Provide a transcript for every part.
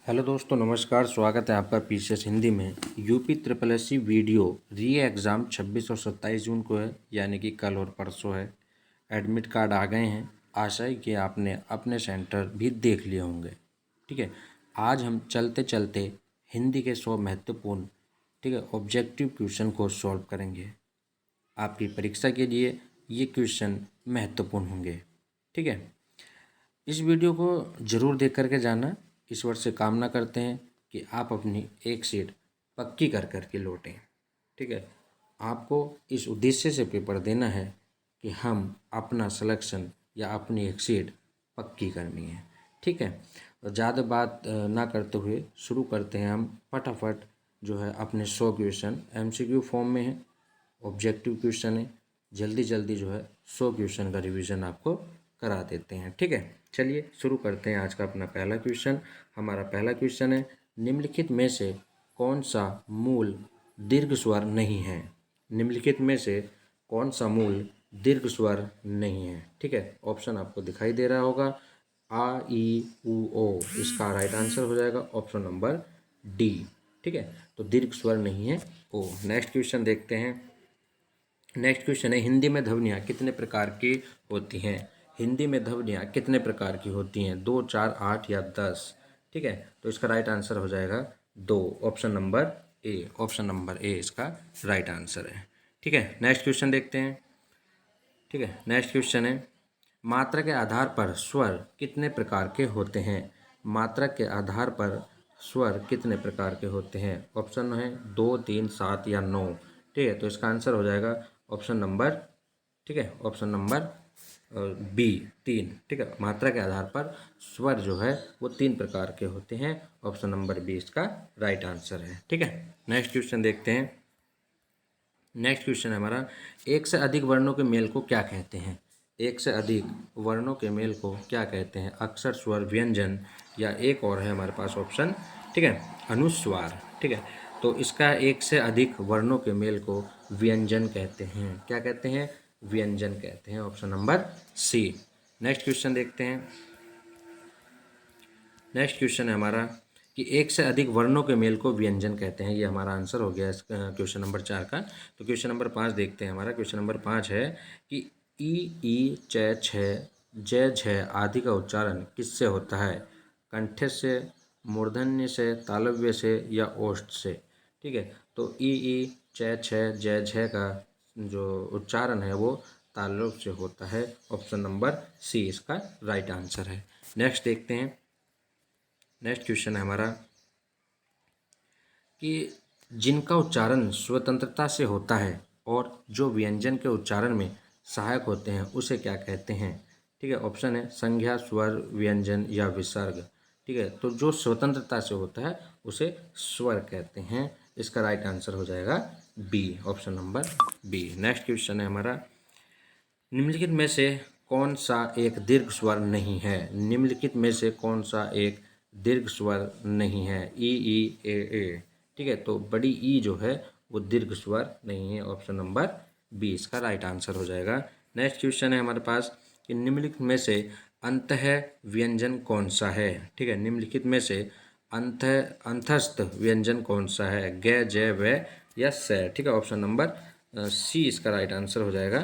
Hello दोस्तों, नमस्कार। स्वागत है आपका पीसीएस हिंदी में। यूपी ट्रिपल एससी वीडियो री एग्ज़ाम 26 और 27 जून को है, यानी कि कल और परसों है। एडमिट कार्ड आ गए हैं। आशा है कि आपने अपने सेंटर भी देख लिए होंगे। ठीक है, आज हम चलते चलते हिंदी के 100 महत्वपूर्ण ऑब्जेक्टिव क्वेश्चन को सॉल्व करेंगे। आपकी परीक्षा के लिए ये क्वेश्चन महत्वपूर्ण होंगे। ठीक है, इस वीडियो को ज़रूर देख करके जाना। ईश्वर से कामना करते हैं कि आप अपनी एक सीट पक्की कर करके लौटें। ठीक है, आपको इस उद्देश्य से पेपर देना है कि हम अपना सिलेक्शन या अपनी एक सीट पक्की करनी है। ठीक है, तो ज़्यादा बात ना करते हुए शुरू करते हैं हम फटाफट। जो है अपने 100 क्वेश्चन एमसीक्यू फॉर्म में है, ऑब्जेक्टिव क्वेश्चन है। जल्दी जल्दी जो है 100 क्वेश्चन का रिवीजन आपको करा देते हैं। ठीक है, चलिए शुरू करते हैं आज का अपना पहला क्वेश्चन। हमारा पहला क्वेश्चन है, निम्नलिखित में से कौन सा मूल दीर्घ स्वर नहीं है। निम्नलिखित में से कौन सा मूल दीर्घ स्वर नहीं है। ठीक है, ऑप्शन आपको दिखाई दे रहा होगा। आ ई उ ओ इसका राइट आंसर हो जाएगा ऑप्शन नंबर डी। ठीक है, तो दीर्घ स्वर नहीं है ओ। नेक्स्ट क्वेश्चन देखते हैं। नेक्स्ट क्वेश्चन है, हिंदी में ध्वनियाँ कितने प्रकार की होती हैं। हिंदी में ध्वनियाँ कितने प्रकार की होती हैं, 2, 4, 8 या 10। ठीक है, तो इसका राइट आंसर हो जाएगा 2, option number A. Option number A इसका राइट आंसर है। ठीक है, नेक्स्ट क्वेश्चन देखते हैं। ठीक है, नेक्स्ट क्वेश्चन है, मात्रा के आधार पर स्वर कितने प्रकार के होते हैं। मात्रा के आधार पर स्वर कितने प्रकार के होते हैं। ऑप्शन है 2, 3, 7 या 9। ठीक है, तो इसका आंसर हो जाएगा ऑप्शन नंबर, ठीक है, ऑप्शन नंबर बी, 3। ठीक है, मात्रा के आधार पर स्वर जो है वो 3 प्रकार के होते हैं। ऑप्शन नंबर बी इसका राइट आंसर है। ठीक है, नेक्स्ट क्वेश्चन देखते हैं। नेक्स्ट क्वेश्चन है हमारा, एक से अधिक वर्णों के मेल को क्या कहते हैं। एक से अधिक वर्णों के मेल को क्या कहते हैं। अक्षर, स्वर, व्यंजन या एक और है हमारे पास ऑप्शन, ठीक है, अनुस्वार। ठीक है, तो इसका एक से अधिक वर्णों के मेल को व्यंजन कहते हैं। क्या कहते हैं, व्यंजन कहते हैं। Option number C. Next question देखते हैं। नेक्स्ट क्वेश्चन है हमारा कि एक से अधिक वर्णों के मेल को व्यंजन कहते हैं। ये हमारा आंसर हो गया इस क्वेश्चन नंबर 4 का। तो क्वेश्चन नंबर 5 देखते हैं। हमारा क्वेश्चन नंबर 5 है कि ई च छ जय झ आदि का उच्चारण किससे होता है। कंठ से, मूर्धन्य से, तालव्य से या ओष्ठ से। ठीक है, तो ई च छ जय झ का जो उच्चारण है वो तालव्य से होता है। ऑप्शन नंबर सी इसका राइट आंसर है। नेक्स्ट देखते हैं। नेक्स्ट क्वेश्चन है हमारा कि जिनका उच्चारण स्वतंत्रता से होता है और जो व्यंजन के उच्चारण में सहायक होते हैं उसे क्या कहते हैं। ठीक है, ऑप्शन है संज्ञा, स्वर, व्यंजन या विसर्ग। ठीक है, तो जो स्वतंत्रता से होता है उसे स्वर कहते हैं। इसका राइट आंसर हो जाएगा B, option number B. Next question है हमारा, निम्नलिखित में से कौन सा एक दीर्घ स्वर नहीं है। निम्नलिखित में से कौन सा एक दीर्घ स्वर नहीं है। ई ए। ठीक है, तो बड़ी ई जो है वो दीर्घ स्वर नहीं है। ऑप्शन नंबर बी इसका राइट आंसर हो जाएगा। नेक्स्ट क्वेश्चन है हमारे पास कि निम्नलिखित में से अंतः व्यंजन कौन सा है। ठीक है, निम्नलिखित में से अंतस्थ व्यंजन कौन सा है। ग, जय, व या स। ठीक है, ऑप्शन नंबर सी इसका राइट आंसर हो जाएगा।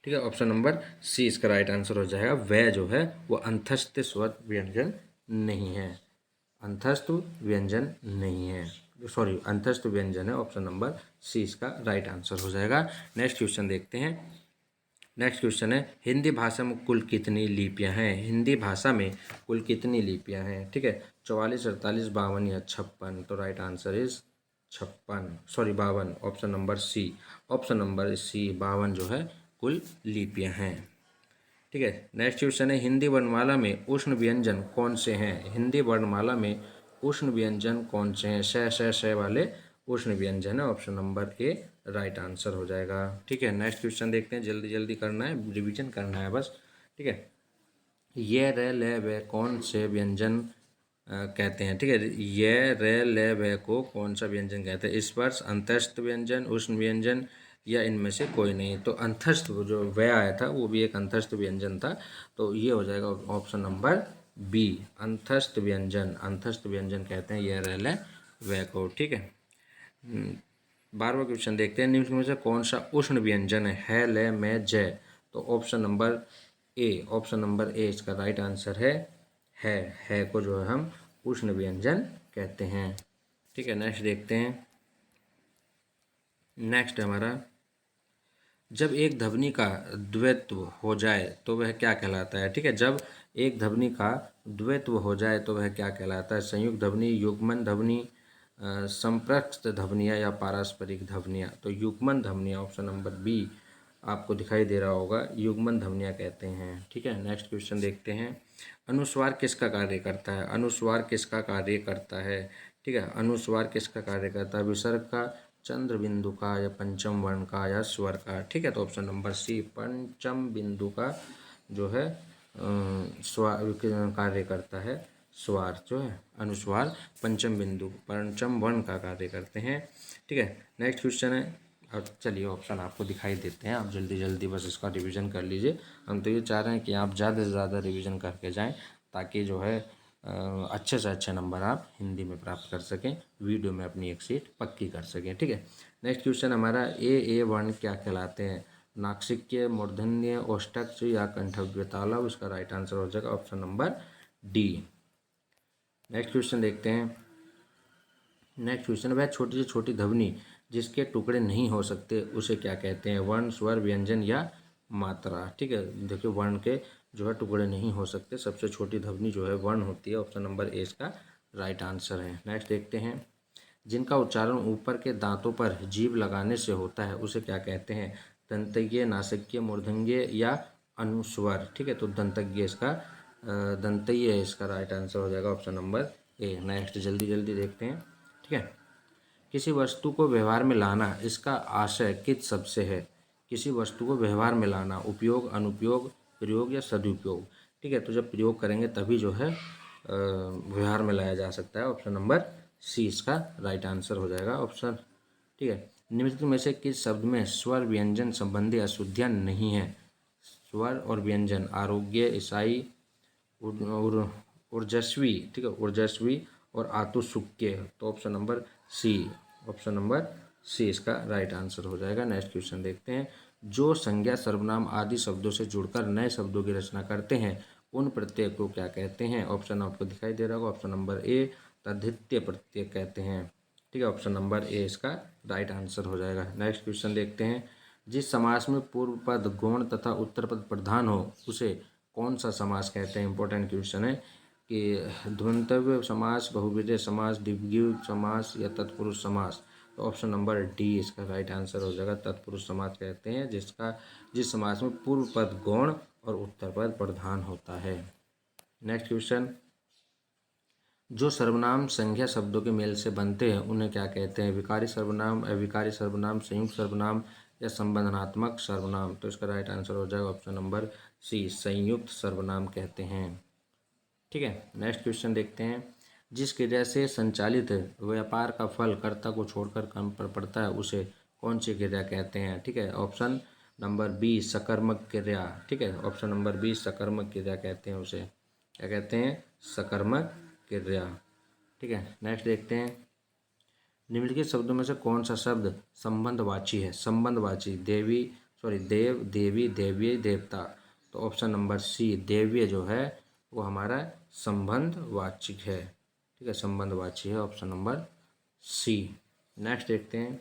ठीक है, ऑप्शन नंबर सी इसका राइट आंसर हो जाएगा। वह जो है वो अंतस्थ स्वर व्यंजन नहीं है। अंतस्थ व्यंजन नहीं है, सॉरी, अंतस्थ व्यंजन है। ऑप्शन नंबर सी इसका राइट आंसर हो जाएगा। नेक्स्ट क्वेश्चन देखते हैं। नेक्स्ट क्वेश्चन है, हिंदी भाषा में कुल कितनी लिपियां हैं। हिंदी भाषा में कुल कितनी लिपियां हैं। ठीक है, 44, 48, 52 या 56। तो right answer is 56, sorry 52। Option number C, option number C 52 जो है कुल लिपियां हैं। ठीक है, नेक्स्ट क्वेश्चन है, हिंदी वर्णमाला में उष्ण व्यंजन कौन से हैं। हिंदी वर्णमाला में उष्ण व्यंजन कौन से हैं। श वाले उष्ण व्यंजन है। Option number A right answer हो जाएगा। ठीक है, नेक्स्ट क्वेश्चन देखते हैं। जल्दी जल्दी करना है, रिवीजन करना है बस। ठीक है, ये रे ले वे कौन से व्यंजन कहते हैं। ठीक है, ये रे ले वे को कौन सा व्यंजन कहते हैं। स्पर्श, अंतस्थ व्यंजन, उष्ण व्यंजन या इनमें से कोई नहीं। तो अंतस्थ जो वे आया था वो भी एक अंतस्थ व्यंजन था। तो ये हो जाएगा ऑप्शन नंबर बी अंतस्थ व्यंजन, अंतस्थ व्यंजन कहते हैं ये रह ले वे को। ठीक है, 12वां क्वेश्चन देखते हैं, निम्न में से कौन सा उष्ण व्यंजन है ले में जय। तो option number A, option number A इसका राइट आंसर है को जो है हम उष्ण व्यंजन कहते हैं। ठीक है, नेक्स्ट देखते हैं। नेक्स्ट हमारा, जब एक ध्वनि का द्वैत्व हो जाए तो वह क्या कहलाता है। ठीक है, जब एक ध्वनि का द्वैत्व हो जाए तो वह क्या कहलाता है। संयुक्त ध्वनि, युग्मन ध्वनि, संप्रक्त ध्वनियाँ या पारस्परिक ध्वनियाँ। तो युग्मन ध्वनियाँ, ऑप्शन नंबर बी आपको दिखाई दे रहा होगा, युग्मन ध्वनियाँ कहते हैं। ठीक है, नेक्स्ट क्वेश्चन देखते हैं, अनुस्वार किसका कार्य करता है। अनुस्वार किसका कार्य करता है। ठीक है, अनुस्वार किसका कार्य करता है, विसर्ग का, चंद्र बिंदु का, या पंचम वर्ण का, या स्वर का। ठीक है, तो ऑप्शन नंबर सी पंचम बिंदु का जो है स्वर कार्य करता है। स्वर जो है अनुस्वार पंचम बिंदु पंचम वर्ण का कार्य करते हैं। ठीक है, नेक्स्ट क्वेश्चन है, अब चलिए ऑप्शन आपको दिखाई देते हैं, आप जल्दी जल्दी बस इसका रिवीजन कर लीजिए। हम तो ये चाह रहे हैं कि आप ज़्यादा से ज़्यादा रिवीजन करके जाएं, ताकि जो है अच्छे से अच्छे नंबर आप हिंदी में प्राप्त कर सकें, वीडियो में अपनी एक सीट पक्की कर सकें। ठीक है, नेक्स्ट क्वेश्चन हमारा, ए वर्ण क्या कहलाते हैं। नासिक्य, मूर्धन्य, ओष्ठक या कंठव्य तालव। इसका राइट आंसर हो जाएगा option number D. Next question देखते हैं। नेक्स्ट क्वेश्चन, वह छोटी से छोटी ध्वनि जिसके टुकड़े नहीं हो सकते उसे क्या कहते हैं। वर्ण, स्वर, व्यंजन या मात्रा। ठीक है, देखिए वर्ण के जो है टुकड़े नहीं हो सकते, सबसे छोटी ध्वनि जो है वर्ण होती है। ऑप्शन नंबर ए इसका राइट आंसर है। नेक्स्ट देखते हैं, जिनका उच्चारण ऊपर के दांतों पर जीभ लगाने से होता है उसे क्या कहते हैं। दंतज्ञ, नासिक्य, मूर्धन्य या अनुस्वर। ठीक है, तो दंतज्ञ इसका दंतज्ञ इसका राइट आंसर हो जाएगा ऑप्शन नंबर ए। नेक्स्ट जल्दी जल्दी देखते हैं। ठीक है, किसी वस्तु को व्यवहार में लाना, इसका आशय किस शब्द से है। किसी वस्तु को व्यवहार में लाना, उपयोग, अनुपयोग, प्रयोग या सदुपयोग। ठीक है, तो जब प्रयोग करेंगे तभी जो है व्यवहार में लाया जा सकता है। ऑप्शन नंबर सी इसका राइट आंसर हो जाएगा ऑप्शन। ठीक है, निम्नलिखित में से किस शब्द में स्वर व्यंजन संबंधी अशुद्धियाँ नहीं है। स्वर और व्यंजन, आरोग्य, ईसाई, ऊर्जस्वी। ठीक है, ऊर्जस्वी और आतुसुक्य। तो option number C, option number C इसका राइट आंसर हो जाएगा। नेक्स्ट क्वेश्चन देखते हैं, जो संज्ञा, सर्वनाम आदि शब्दों से जुड़कर नए शब्दों की रचना करते हैं उन प्रत्यय को क्या कहते हैं। ऑप्शन आपको दिखाई दे रहा होगा, ऑप्शन नंबर ए तद्धितीय प्रत्यय कहते हैं। ठीक है, ऑप्शन नंबर ए इसका राइट आंसर हो जाएगा। नेक्स्ट क्वेश्चन देखते हैं, जिस समास में पूर्व पद गौण तथा उत्तर पद प्रधान हो उसे कौन सा समास कहते हैं। इंपॉर्टेंट क्वेश्चन है कि ध्वंतव्य समास, बहुविधेय समास, द्विगु समास या तत्पुरुष समास। तो ऑप्शन नंबर डी इसका राइट आंसर हो जाएगा, तत्पुरुष समास कहते हैं जिस समास में पूर्व पद गौण और उत्तर पद प्रधान होता है। नेक्स्ट क्वेश्चन, जो सर्वनाम संज्ञा शब्दों के मेल से बनते हैं उन्हें क्या कहते हैं। विकारी सर्वनाम, अविकारी सर्वनाम, संयुक्त सर्वनाम या संबंधनात्मक सर्वनाम। तो इसका राइट आंसर हो जाएगा ऑप्शन नंबर सी, संयुक्त सर्वनाम कहते हैं। ठीक है, नेक्स्ट क्वेश्चन देखते हैं, जिस क्रिया से संचालित व्यापार का फल कर्ता को छोड़कर कर्म पर पड़ता है उसे कौन सी क्रिया कहते हैं। ठीक है, ऑप्शन नंबर बी सकर्मक क्रिया। ठीक है, ऑप्शन नंबर बी सकर्मक क्रिया कहते हैं उसे, क्या कहते हैं, सकर्मक क्रिया। ठीक है, नेक्स्ट देखते हैं, निम्नलिखित शब्दों में से कौन सा शब्द संबंधवाची है। संबंधवाची, देवी देव, देवी, देव्य, देवता। तो ऑप्शन नंबर सी देव्य जो है वो हमारा संबंधवाचक है। ठीक है, संबंधवाची है ऑप्शन नंबर सी। नेक्स्ट देखते हैं,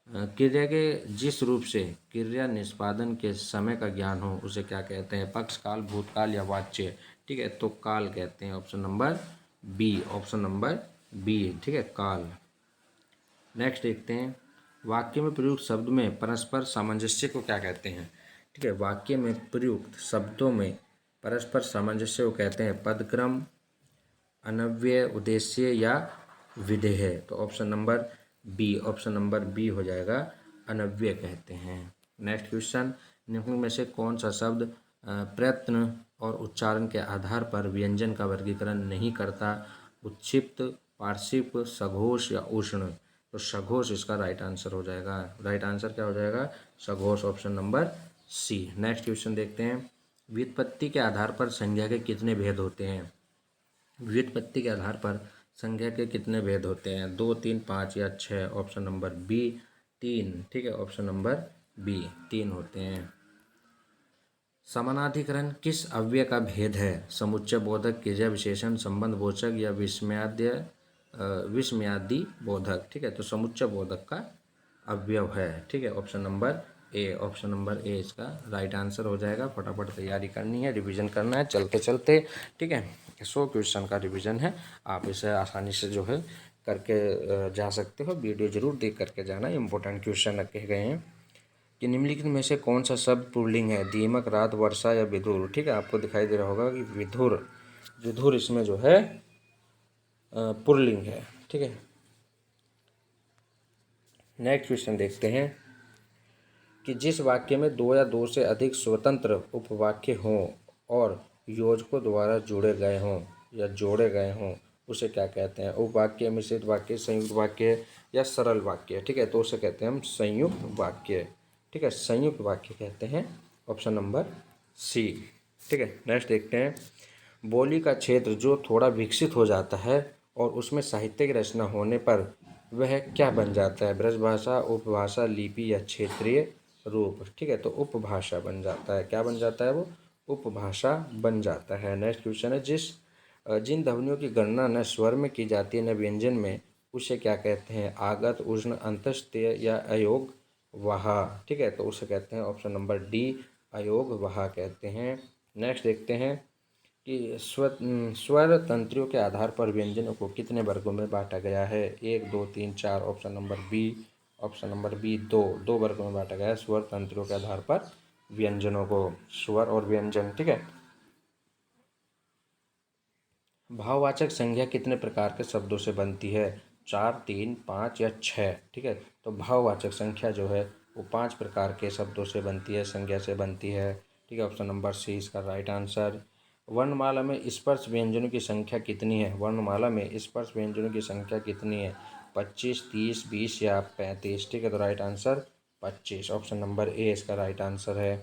क्रिया के जिस रूप से क्रिया निष्पादन के समय का ज्ञान हो उसे क्या कहते हैं। पक्ष, काल, भूतकाल या वाच्य। ठीक है, तो काल कहते हैं, option number B, option number B. ठीक है, काल। नेक्स्ट देखते हैं, वाक्य में प्रयुक्त शब्द में परस्पर सामंजस्य को क्या कहते हैं। ठीक है, वाक्य में प्रयुक्त शब्दों में परस्पर सामंजस्य को कहते हैं पदक्रम, अनव्यय, उद्देश्य या विधेय। तो option number B, option number B हो जाएगा, अनव्यय कहते हैं। नेक्स्ट क्वेश्चन, निम्न में से कौन सा शब्द प्रयत्न और उच्चारण के आधार पर व्यंजन का वर्गीकरण नहीं करता। उच्छिप्त, पार्श्विक, सघोष या उष्ण। तो सघोष इसका राइट आंसर हो जाएगा। राइट आंसर क्या हो जाएगा, सघोष, option number C. Next question देखते हैं, व्युत्पत्ति के आधार पर संज्ञा के कितने भेद होते हैं। व्युत्पत्ति के आधार पर संख्या के कितने भेद होते हैं? 2, 3, 5 या 6? Option number B 3। ठीक है, ऑप्शन नंबर बी 3 होते हैं। समानाधिकरण किस अव्यय का भेद है? समुच्चय बोधक, क्रिया विशेषण, संबंध बोधक या विस्मयादि बोधक? ठीक है, तो समुच्चय बोधक का अवयव है। ठीक है, option number A, option number A इसका राइट आंसर हो जाएगा। फटाफट तैयारी करनी है, रिवीजन करना है चलते चलते। ठीक है, 100 क्वेश्चन का रिवीजन है, आप इसे आसानी से जो है करके जा सकते हो। वीडियो जरूर देख करके जाना, इंपॉर्टेंट क्वेश्चन रखे गए हैं। कि निम्नलिखित में से कौन सा शब्द पुल्लिंग है? दीमक, रात, वर्षा या विधुर? ठीक है, आपको दिखाई दे रहा होगा कि विधुर, विधुर इसमें जो है पुल्लिंग है। ठीक है, नेक्स्ट क्वेश्चन देखते हैं कि जिस वाक्य में 2 या 2 से अधिक स्वतंत्र उपवाक्य हों और योजकों द्वारा जुड़े गए हों या जोड़े गए हों, उसे क्या कहते हैं? उपवाक्य, मिश्रित वाक्य, संयुक्त वाक्य या सरल वाक्य? ठीक है, तो उसे कहते हैं हम संयुक्त वाक्य। ठीक है, संयुक्त वाक्य कहते हैं, ऑप्शन नंबर सी। ठीक है, नेक्स्ट देखते हैं। बोली का क्षेत्र जो थोड़ा विकसित हो जाता है और उसमें साहित्य की रचना होने पर वह क्या बन जाता है? ब्रजभाषा, उपभाषा, लिपि या क्षेत्रीय रूप? ठीक है, तो उपभाषा बन जाता है। क्या बन जाता है? वो उपभाषा बन जाता है। नेक्स्ट क्वेश्चन है, जिन ध्वनियों की गणना न स्वर में की जाती है न व्यंजन में, उसे क्या कहते हैं? आगत, उष्ण, अंतस्तेय या अयोग वहा? ठीक है, तो उसे कहते हैं ऑप्शन नंबर डी, अयोग वहा कहते हैं। नेक्स्ट देखते हैं कि स्वर तंत्रियों के आधार पर व्यंजनों को कितने वर्गों में बांटा गया है? 1, 2, 3, 4? Option number B, option number B 2 वर्गों में बांटा गया है स्वर तंत्रियों के आधार पर व्यंजनों को, स्वर और व्यंजन। ठीक है, भाववाचक संज्ञा कितने प्रकार के शब्दों से बनती है? 4, 3, 5 या 6? ठीक है, तो भाववाचक संख्या जो है वो 5 प्रकार के शब्दों से बनती है, संज्ञा से बनती है। ठीक है, ऑप्शन नंबर सी इसका राइट आंसर। वर्णमाला में स्पर्श व्यंजनों की संख्या कितनी है? वर्णमाला में स्पर्श व्यंजनों की संख्या कितनी है? 25, 30, 20 या 35? ठीक है, तो right answer 25, option number A इसका राइट आंसर है।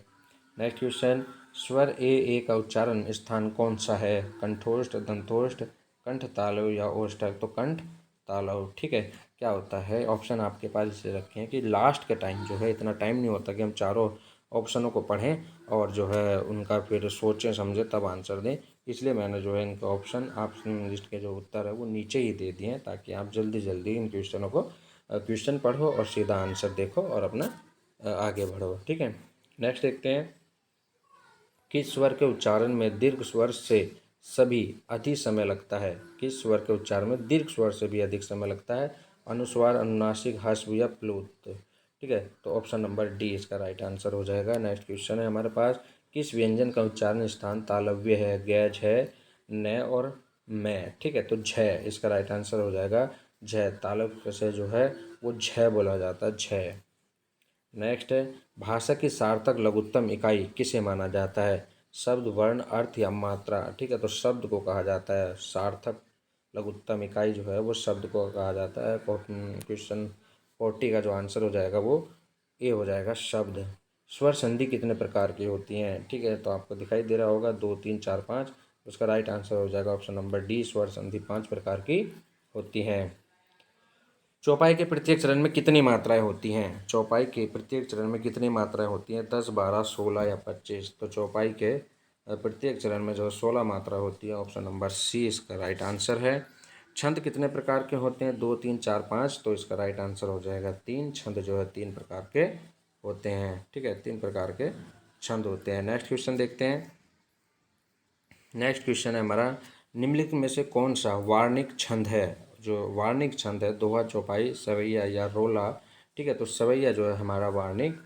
नेक्स्ट क्वेश्चन, स्वर ए का उच्चारण स्थान कौन सा है? कंठोष्ठ, दंतोष्ठ, कंठ तालव या ओष्ठक? तो कंठ तालव। ठीक है, क्या होता है, ऑप्शन आपके पास इसे रखे हैं कि लास्ट के टाइम जो है, इतना टाइम नहीं होता कि हम चारों ऑप्शनों को पढ़ें और जो है उनका फिर सोचें समझें तब आंसर दें, इसलिए मैंने जो है इनका ऑप्शन आप लिस्ट के जो उत्तर है वो नीचे ही दे दिए हैं, ताकि आप जल्दी जल्दी इन क्वेश्चनों को क्वेश्चन पढ़ो और सीधा आंसर देखो और अपना आगे बढ़ो। ठीक है, नेक्स्ट देखते हैं, किस स्वर के उच्चारण में दीर्घ स्वर से सभी अधिक समय लगता है? किस स्वर के उच्चारण में दीर्घ स्वर से भी अधिक समय लगता है? अनुस्वार, अनुनासिक, ह्रस्व या प्लुत? ठीक है, तो ऑप्शन नंबर डी इसका राइट आंसर हो जाएगा। नेक्स्ट क्वेश्चन है हमारे पास, किस व्यंजन का उच्चारण स्थान तालव्य है? गैज है, न और मैं? ठीक है, तो झ इसका राइट आंसर हो जाएगा। झ तालव्य से जो है वो झ बोला जाता है, झ। नेक्स्ट है, भाषा की सार्थक लघुत्तम इकाई किसे माना जाता है? शब्द, वर्ण, अर्थ या मात्रा? ठीक है, तो शब्द को कहा जाता है। सार्थक लघुत्तम इकाई जो है वो शब्द को कहा जाता है। क्वेश्चन 40 का जो आंसर हो जाएगा वो ए हो जाएगा, शब्द। स्वर संधि कितने प्रकार की होती हैं? ठीक है, तो आपको दिखाई दे रहा होगा 2, 3, 4, 5। उसका राइट आंसर हो जाएगा ऑप्शन नंबर डी, स्वर संधि 5 प्रकार की होती हैं। चौपाई के प्रत्येक चरण में कितनी मात्राएं होती हैं? चौपाई के प्रत्येक चरण में कितनी मात्राएं होती हैं? 10, 12, 16 या 25? तो चौपाई के प्रत्येक चरण में जो 16 मात्रा होती है, ऑप्शन नंबर सी इसका राइट आंसर है। छंद कितने प्रकार के होते हैं? 2, 3, 4, 5? तो इसका राइट आंसर हो जाएगा 3। छंद जो है 3 प्रकार के होते हैं। ठीक है, 3 प्रकार के छंद होते हैं। नेक्स्ट क्वेश्चन देखते हैं। नेक्स्ट क्वेश्चन है हमारा, निम्नलिखित में से कौन सा वार्णिक छंद है? जो वार्णिक छंद है, दोहा, चौपाई, सवैया या रोला? ठीक है, तो सवैया जो है हमारा वार्णिक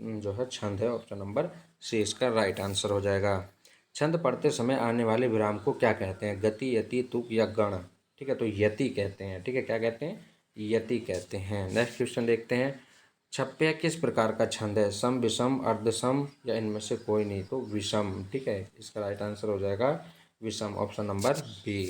जो है छंद है, ऑप्शन नंबर सी इसका राइट आंसर हो जाएगा। छंद पढ़ते समय आने वाले विराम को क्या कहते हैं? गति, यति, तुक या गण? ठीक है, तो यति कहते हैं। ठीक है, क्या कहते हैं? यति कहते हैं। नेक्स्ट क्वेश्चन देखते हैं, छप्पया किस प्रकार का छंद है? सम, विषम, अर्धसम या इनमें से कोई नहीं? तो विषम। ठीक है, इसका राइट आंसर हो जाएगा विषम, ऑप्शन नंबर बी।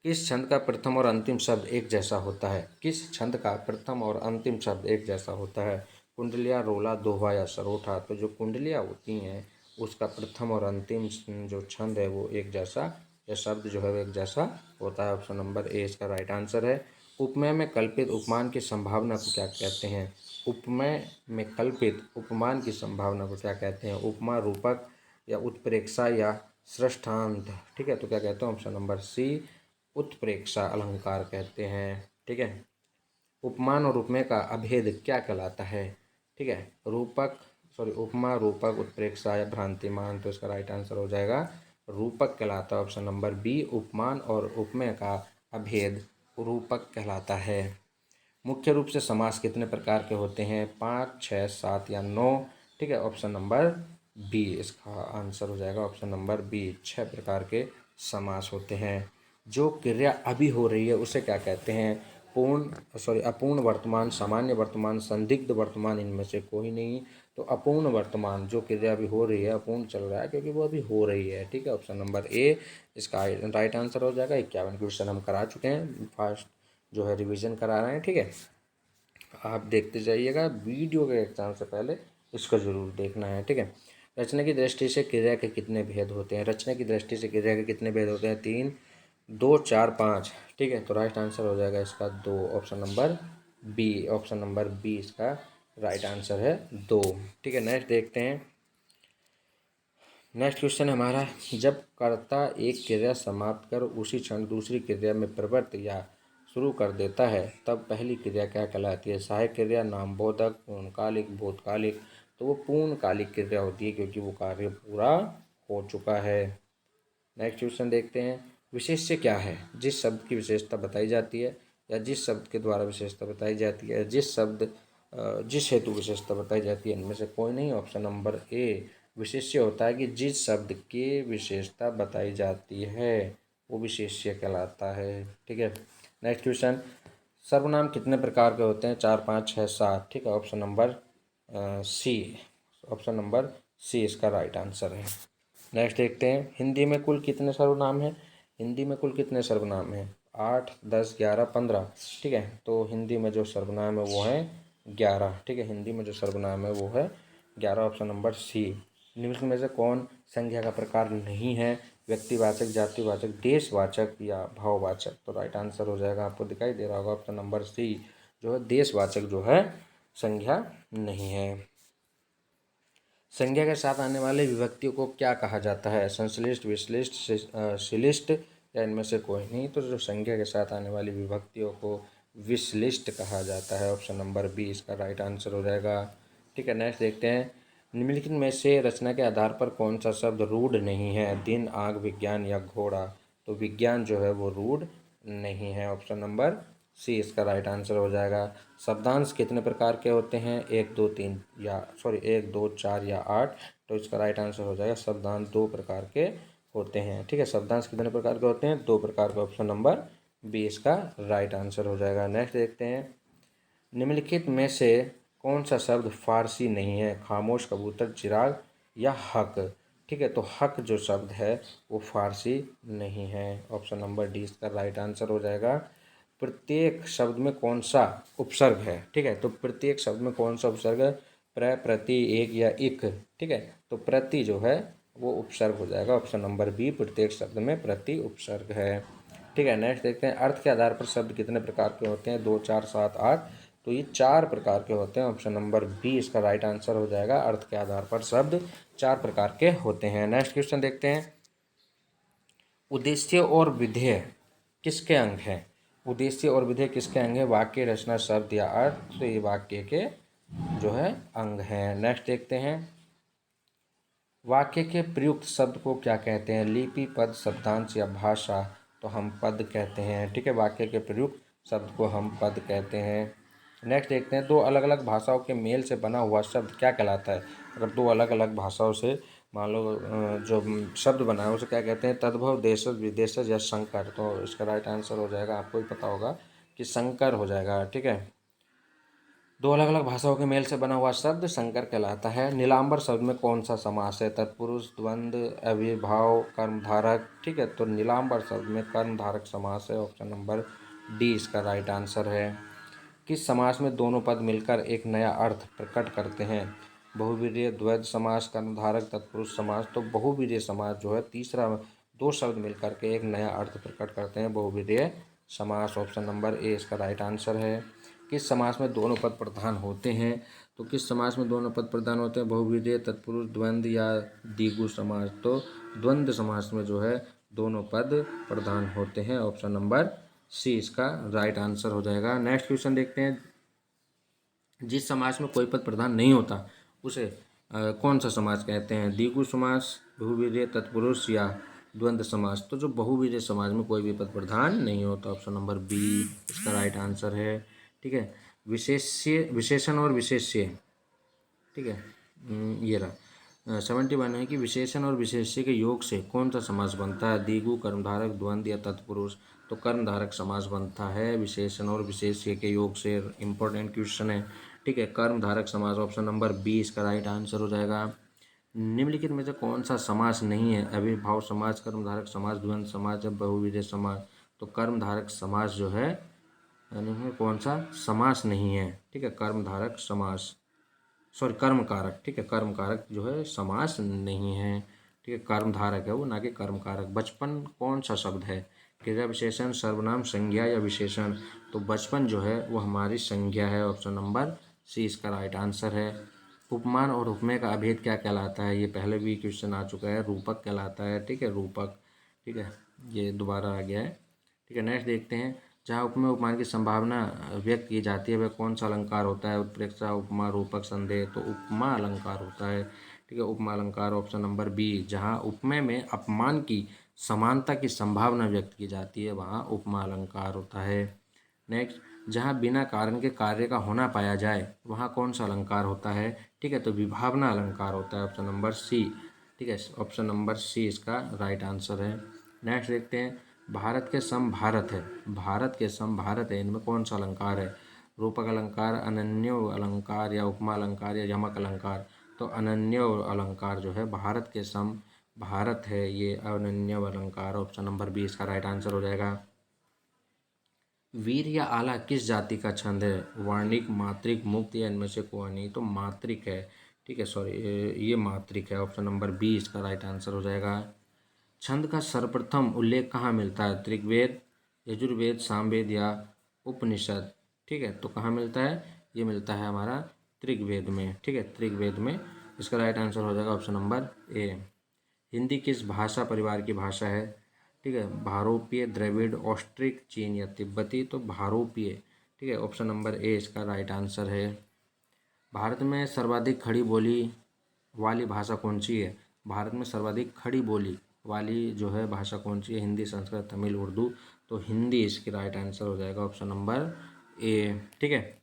किस छंद का प्रथम और अंतिम शब्द एक जैसा होता है? किस छंद का प्रथम और अंतिम शब्द एक जैसा होता है? कुंडलिया, रोला, दोहा या सरोठा? तो जो कुंडलिया होती हैं उसका प्रथम और अंतिम जो छंद है वो एक जैसा या शब्द जो है वो एक जैसा होता है। ऑप्शन नंबर ए इसका राइट आंसर है। उपमेय में कल्पित उपमान की संभावना को क्या कहते हैं? उपमेय में कल्पित उपमान की संभावना को क्या कहते हैं? उपमा, रूपक या उत्प्रेक्षा या सृष्टांत। ठीक है, तो क्या कहते हैं? ऑप्शन नंबर सी उत्प्रेक्षा अलंकार कहते हैं। ठीक है, उपमान और उपमेय का अभेद क्या कहलाता है? ठीक है, उपमा, रूपक, उत्प्रेक्षा या भ्रांतिमान। तो इसका राइट आंसर हो जाएगा रूपक कहलाता है। ऑप्शन नंबर बी उपमान और उपमेय का अभेद रूपक कहलाता है। मुख्य रूप से समास कितने प्रकार के होते हैं? 5, 6, 7 या 9। ठीक है, ऑप्शन नंबर बी इसका आंसर हो जाएगा। ऑप्शन नंबर बी 6 प्रकार के समास होते हैं। जो क्रिया अभी हो रही है उसे क्या कहते हैं? अपूर्ण वर्तमान, सामान्य वर्तमान, संदिग्ध वर्तमान, इनमें से कोई नहीं। तो अपूर्ण वर्तमान, जो क्रिया अभी हो रही है, अपूर्ण चल रहा है क्योंकि वो अभी हो रही है। ठीक है, ऑप्शन नंबर ए इसका राइट आंसर हो जाएगा। 51 क्वेश्चन हम करा चुके हैं, फास्ट जो है रिवीजन करा रहे हैं। ठीक है, आप देखते जाइएगा, वीडियो के एग्जाम से पहले इसको ज़रूर देखना है। ठीक है, रचना की दृष्टि से क्रिया के कितने भेद होते हैं? रचना की दृष्टि से क्रिया के कितने भेद होते हैं? 3, 2, 4, 5। ठीक है, तो राइट आंसर हो जाएगा इसका 2। Option number B, option number B इसका राइट आंसर है 2। ठीक है, नेक्स्ट देखते हैं। नेक्स्ट क्वेश्चन हमारा, जब कर्ता एक क्रिया समाप्त कर उसी क्षण दूसरी क्रिया में प्रवृत्त या शुरू कर देता है तब पहली क्रिया क्या कहलाती है? सहायक क्रिया, नामबोधक, पूर्णकालिक, भूतकालिक। तो वो पूर्णकालिक क्रिया होती है क्योंकि वो कार्य पूरा हो चुका है। नेक्स्ट क्वेश्चन देखते हैं। विशेष्य क्या है? जिस शब्द की विशेषता बताई जाती है या जिस शब्द के द्वारा विशेषता बताई जाती है, जिस हेतु विशेषता बताई जाती है, इनमें से कोई नहीं। ऑप्शन नंबर ए विशेष्य होता है कि जिस शब्द की विशेषता बताई जाती है वो विशेष्य कहलाता है। ठीक है, नेक्स्ट क्वेश्चन, सर्वनाम कितने प्रकार के होते हैं? 4, 5, 6, 7। ठीक है, option number C, option number C इसका राइट आंसर है। नेक्स्ट देखते हैं, हिंदी में कुल कितने सर्वनाम हैं? हिंदी में कुल कितने सर्वनाम हैं? 8, 10, 11, 15। ठीक है, तो हिंदी में जो सर्वनाम है वो है 11। ठीक है, हिंदी में जो सर्वनाम है वो है 11। Option number C. निम्न में से कौन संज्ञा का प्रकार नहीं है? व्यक्तिवाचक, जातिवाचक, देशवाचक या भाववाचक। तो राइट आंसर हो जाएगा, आपको दिखाई दे रहा होगा, ऑप्शन नंबर सी जो है देशवाचक जो है संज्ञा नहीं है। संज्ञा के साथ आने वाले विभक्तियों को क्या कहा जाता है? संश्लिष्ट, विश्लिष्ट, शिलिष्ट या इनमें से कोई नहीं। तो जो संज्ञा के साथ आने वाली विभक्तियों को विश्लिष्ट कहा जाता है। ऑप्शन नंबर बी इसका राइट आंसर हो जाएगा। ठीक है, नेक्स्ट देखते हैं। निम्नलिखित में से रचना के आधार पर कौन सा शब्द रूढ़ नहीं है? दिन, आग, विज्ञान या घोड़ा। तो विज्ञान जो है वो रूढ़ नहीं है। ऑप्शन नंबर सी इसका राइट आंसर हो जाएगा। शब्दांश कितने प्रकार के होते हैं? 1, 2, 1, 2, 4 या 8। तो इसका राइट आंसर हो जाएगा शब्दांश 2 प्रकार के होते हैं। ठीक है, शब्दांश कितने प्रकार के होते हैं? 2 प्रकार के। ऑप्शन नंबर बी इसका राइट आंसर हो जाएगा। नेक्स्ट देखते हैं, निम्नलिखित में से कौन सा शब्द फारसी नहीं है? खामोश, कबूतर, चिराग या हक। ठीक है, तो हक जो शब्द है वो फारसी नहीं है। ऑप्शन नंबर डी इसका राइट आंसर हो जाएगा। प्रत्येक शब्द में कौन सा उपसर्ग है? ठीक है, तो प्रत्येक शब्द में कौन सा उपसर्ग है? प्रति, एक या इक। ठीक है, तो प्रति जो है वो उपसर्ग हो जाएगा। ऑप्शन नंबर बी प्रत्येक शब्द में प्रति उपसर्ग है। ठीक है, नेक्स्ट देखते हैं, अर्थ के आधार पर शब्द कितने प्रकार के होते हैं? 2, 4, 7, 8। तो ये 4 प्रकार के होते हैं। ऑप्शन नंबर बी इसका राइट आंसर हो जाएगा। अर्थ के आधार पर शब्द 4 प्रकार के होते हैं। नेक्स्ट क्वेश्चन देखते हैं, उद्देश्य और विधेय किसके अंग हैं? उद्देश्य और विधेय किसके अंग है? वाक्य, रचना, शब्द या अर्थ। तो ये वाक्य के जो है अंग हैं। नेक्स्ट देखते हैं, वाक्य के प्रयुक्त शब्द को क्या कहते हैं? लिपि, पद, शब्दांश या भाषा। तो हम पद कहते हैं। ठीक है, वाक्य के प्रयुक्त शब्द को हम पद कहते हैं। नेक्स्ट देखते हैं, 2 अलग अलग भाषाओं के मेल से बना हुआ शब्द क्या कहलाता है? अगर 2 अलग अलग भाषाओं से मान लो जो शब्द बना है उसे क्या कहते हैं? तद्भव, देशज, विदेशज या संकर। तो इसका राइट आंसर हो जाएगा, आपको ही पता होगा कि संकर हो जाएगा। ठीक है, 2 अलग अलग भाषाओं के मेल से बना हुआ शब्द संकर कहलाता है। नीलांबर शब्द में कौन सा समास है? तत्पुरुष, द्वंद्व, अविर्भाव, कर्मधारक। ठीक है, तो नीलांबर शब्द में कर्मधारक समास है। ऑप्शन नंबर डी इसका राइट आंसर है। किस समास में दोनों पद मिलकर एक नया अर्थ प्रकट करते हैं? बहुवीर्य, द्वैध समास, कर्मधारक, तत्पुरुष समास। तो बहुवीर्य समास जो है तीसरा दो शब्द मिलकर के एक नया अर्थ प्रकट करते हैं, बहुविधेय समास। ऑप्शन नंबर ए इसका राइट आंसर है। किस समास में दोनों पद प्रधान होते हैं? तो किस समास में दोनों पद प्रधान होते हैं? बहुविधेय, तत्पुरुष, द्वंद्व या द्विगु समास। तो द्वंद्व समास में जो है दोनों पद प्रधान होते हैं। ऑप्शन नंबर सी इसका राइट आंसर हो जाएगा। नेक्स्ट क्वेश्चन देखते हैं। जिस समास में कोई पद प्रधान नहीं होता उसे कौन सा समास कहते हैं? द्विगु समास, बहुविधेय, तत्पुरुष या द्वंद्व समास। तो जो बहुविधेय समास में कोई भी पद प्रधान नहीं होता, ऑप्शन नंबर बी इसका राइट आंसर है। ठीक है। विशेषण और विशेष्य, ठीक है, ये रहा 71 है कि विशेषण और विशेष्य के योग से कौन सा समास बनता है? द्विगु, कर्मधारक, द्वंद्व या तत्पुरुष। तो कर्मधारक समास बनता है विशेषण और विशेष्य के योग से। इंपॉर्टेंट क्वेश्चन है। ठीक है, कर्मधारक समास, ऑप्शन नंबर बी इसका राइट आंसर हो जाएगा। निम्नलिखित में से कौन सा समास नहीं है? अविर्भाव समास, कर्मधारक समास, द्वंद्व समास या बहुविधेय समास। तो कर्मधारक समास जो है यानी कौन सा समास नहीं है? ठीक है, कर्मधारक समास, सॉरी कर्मकारक। ठीक है, कर्मकारक जो है समास नहीं है। ठीक है, कर्मधारक है वो, ना कि कर्मकारक। बचपन कौन सा शब्द है? क्रिया विशेषण, सर्वनाम, संज्ञा या विशेषण। तो बचपन जो है वो हमारी संज्ञा है। ऑप्शन नंबर सी इसका राइट आंसर है। उपमान और उपमेय का अभेद क्या कहलाता है? ये पहले भी क्वेश्चन आ चुका है, रूपक कहलाता है। ठीक है, रूपक। ठीक है, ये दोबारा आ गया है। ठीक है, नेक्स्ट देखते हैं। जहाँ उपमेय उपमान की संभावना व्यक्त की जाती है वह कौन सा अलंकार होता है? उत्प्रेक्षा, उपमा, रूपक, संदेह। तो उपमा अलंकार होता है। ठीक है, उपमा अलंकार, ऑप्शन नंबर बी। जहाँ उपमेय में अपमान की समानता की संभावना व्यक्त की जाती है वहाँ उपमा अलंकार होता है। नेक्स्ट, जहाँ बिना कारण के कार्य का होना पाया जाए वहाँ कौन सा अलंकार होता है? ठीक है, तो विभावना अलंकार होता है। Option number C. ठीक है, ऑप्शन नंबर सी इसका राइट आंसर है। नेक्स्ट देखते हैं। भारत के सम भारत है, भारत के सम भारत है, इनमें कौन सा अलंकार है? रूपक अलंकार, अनन्य अलंकार या उपमा अलंकार या यमक अलंकार। तो अनन्य अलंकार जो है, भारत के सम भारत है, ये अनन्य अलंकार। ऑप्शन नंबर बी इसका राइट आंसर हो जाएगा। वीर या आला किस जाति का छंद है? वर्णिक, मात्रिक, मुक्त या इनमें से कोई नहीं। तो मात्रिक है। ठीक है, सॉरी, ये मात्रिक है। ऑप्शन नंबर बी इसका राइट आंसर हो जाएगा। छंद का सर्वप्रथम उल्लेख कहाँ मिलता है? ऋग्वेद, यजुर्वेद, सामवेद या उपनिषद। ठीक है, तो कहाँ मिलता है? ये मिलता है हमारा ऋग्वेद में। ठीक है, ऋग्वेद में। इसका राइट आंसर हो जाएगा ऑप्शन नंबर ए। हिंदी किस भाषा परिवार की भाषा है? ठीक है, भारोपीय, द्रविड़, ऑस्ट्रिक, चीन या तिब्बती। तो भारोपीय। ठीक है, ऑप्शन नंबर ए इसका राइट आंसर है। भारत में सर्वाधिक खड़ी बोली वाली भाषा कौन सी है? भारत में सर्वाधिक खड़ी बोली वाली जो है भाषा कौन सी है? हिंदी, संस्कृत, तमिल, उर्दू। तो हिंदी इसकी राइट आंसर हो जाएगा, ऑप्शन नंबर ए। ठीक है,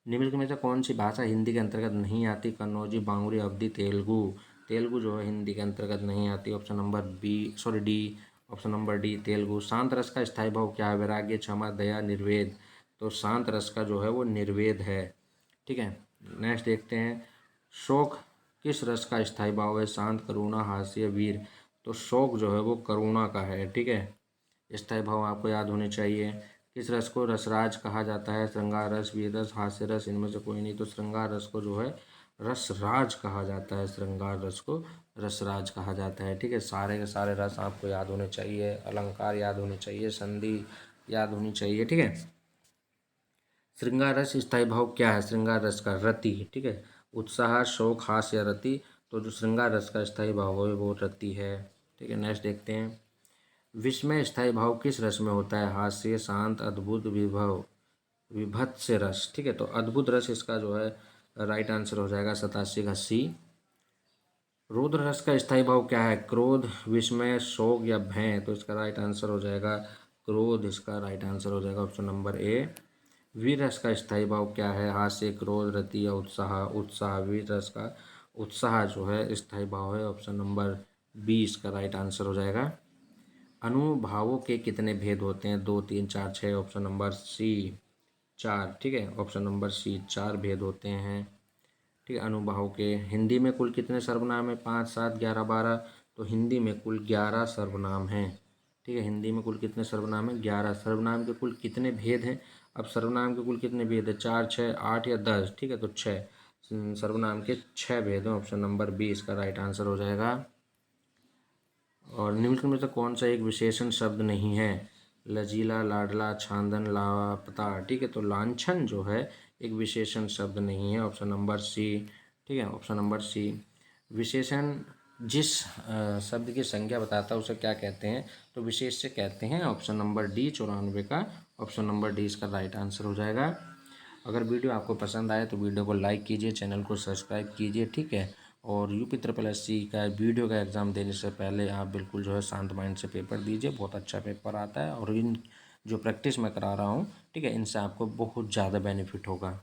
निम्नलिखित में से कौन सी भाषा हिंदी के अंतर्गत नहीं आती? कन्नौजी, बांगुड़ी, अवधी, तेलुगु। तेलुगु जो है हिंदी के अंतर्गत नहीं आती। Option number B, sorry D, option number D Telugu. शांत रस का स्थायी भाव क्या है? वैराग्य, क्षमा, दया, निर्वेद। तो शांत रस का जो है वो निर्वेद है। ठीक है, नेक्स्ट देखते हैं। शोक किस रस का स्थायी भाव है? शांत, करुणा, हास्य, वीर। तो शोक जो है वो करुणा का है। ठीक है, स्थायी भाव आपको याद होने चाहिए। किस रस को रसराज कहा जाता है? श्रृंगार रस, वीर रस, हास्य रस, इनमें से कोई नहीं। तो श्रृंगार रस को जो है रसराज कहा जाता है। श्रृंगार रस को रसराज कहा जाता है। ठीक है, सारे के सारे रस आपको याद होने चाहिए, अलंकार याद होने चाहिए, संधि याद होनी चाहिए। ठीक है, श्रृंगार रस स्थायी भाव क्या है? श्रृंगार रस का रति। ठीक है, उत्साह, शोक, हास्य, रति। तो जो श्रृंगार रस का स्थायी भाव है वो रति है। ठीक है, नेक्स्ट देखते हैं। विस्मय स्थायी भाव किस रस में होता है? हास्य, शांत, अद्भुत, विभव, विभत्स रस। ठीक है, तो अद्भुत रस इसका जो है राइट आंसर हो जाएगा 87 का सी। रौद्र रस का स्थायी भाव क्या है? क्रोध, विस्मय, शोक या भय। तो इसका राइट आंसर हो जाएगा क्रोध, इसका राइट आंसर हो जाएगा ऑप्शन नंबर ए। वीर रस का स्थायी भाव क्या है? हास्य, क्रोध, रति या उत्साह। उत्साह, वीर रस का उत्साह जो है स्थायी भाव है। ऑप्शन नंबर बी इसका राइट आंसर हो जाएगा। अनुभावों के कितने भेद होते हैं? 2, 3, 4, 6। Option number C 4। ठीक है, ऑप्शन नंबर सी 4 भेद होते हैं। ठीक है, अनुभाव के। हिंदी में कुल कितने सर्वनाम है? 5, 7, 11, 12। तो हिंदी में कुल 11 सर्वनाम हैं। ठीक है, हिंदी में कुल कितने सर्वनाम हैं? 11। सर्वनाम के कुल कितने भेद हैं? अब सर्वनाम के कुल कितने भेद है? 4, 6, 8 या 10। ठीक है, तो 6 सर्वनाम के 6 भेद हैं। ऑप्शन नंबर बी इसका राइट आंसर हो जाएगा। और निम्नलिखित में से कौन सा एक विशेषण शब्द नहीं है? लचीला, लाडला, छांदन, लापता। ठीक है, तो लांछन जो है एक विशेषण शब्द नहीं है। Option number C. ठीक है, ऑप्शन नंबर सी। विशेषण जिस शब्द की संज्ञा बताता है उसे क्या कहते हैं? तो विशेष से कहते हैं। ऑप्शन नंबर डी 94 का ऑप्शन नंबर डी इसका राइट आंसर हो जाएगा। अगर वीडियो आपको पसंद आए तो वीडियो को लाइक कीजिए, चैनल को सब्सक्राइब कीजिए। ठीक है, और यूपी ट्रिपल एस सी का वीडियो का एग्ज़ाम देने से पहले आप बिल्कुल जो है शांत माइंड से पेपर दीजिए। बहुत अच्छा पेपर आता है और इन जो प्रैक्टिस मैं करा रहा हूँ, ठीक है, इनसे आपको बहुत ज़्यादा बेनिफिट होगा।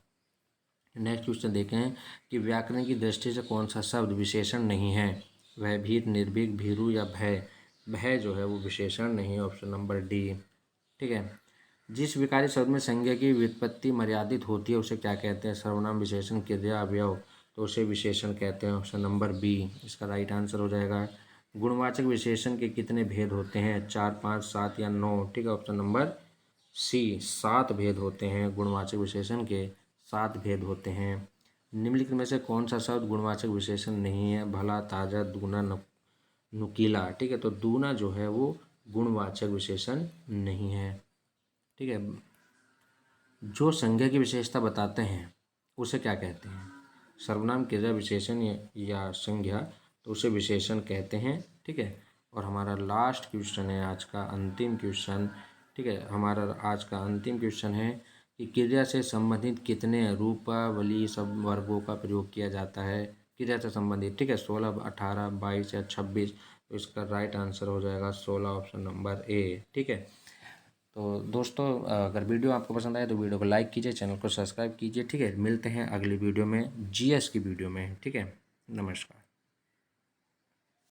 नेक्स्ट क्वेश्चन देखें कि व्याकरण की दृष्टि से कौन सा शब्द विशेषण नहीं है? भयभीत, निर्भीक, भीरु या भय। भय जो है वो विशेषण नहीं है। Option number D. ठीक है, जिस विकारी शब्द में संज्ञा की व्युत्पत्ति मर्यादित होती है उसे क्या कहते हैं? सर्वनाम, विशेषण, क्रिया, अवयव। तो उसे विशेषण कहते हैं। ऑप्शन नंबर बी इसका राइट आंसर हो जाएगा। गुणवाचक विशेषण के कितने भेद होते हैं? 4, 5, 7 या 9। ठीक है, ऑप्शन नंबर सी 7 भेद होते हैं। गुणवाचक विशेषण के 7 भेद होते हैं। निम्नलिखित में से कौन सा शब्द गुणवाचक विशेषण नहीं है? भला, ताजा, दूना, नुकीला। ठीक है, तो दूना जो है वो गुणवाचक विशेषण नहीं है। ठीक है, जो संज्ञा की विशेषता बताते हैं उसे क्या कहते हैं? सर्वनाम, क्रिया, विशेषण या संज्ञा। तो उसे विशेषण कहते हैं। ठीक है, और हमारा लास्ट क्वेश्चन है आज का अंतिम क्वेश्चन। ठीक है, हमारा आज का अंतिम क्वेश्चन है कि क्रिया से संबंधित कितने रूपावली शब्द वर्गों का प्रयोग किया जाता है? क्रिया से संबंधित। ठीक है, 16, 18, 22 या 26। तो इसका राइट आंसर हो जाएगा 16, ऑप्शन नंबर ए। ठीक है, तो दोस्तों अगर वीडियो आपको पसंद आए तो वीडियो को लाइक कीजिए, चैनल को सब्सक्राइब कीजिए। ठीक है, मिलते हैं अगली वीडियो में, जीएस की वीडियो में। ठीक है, नमस्कार।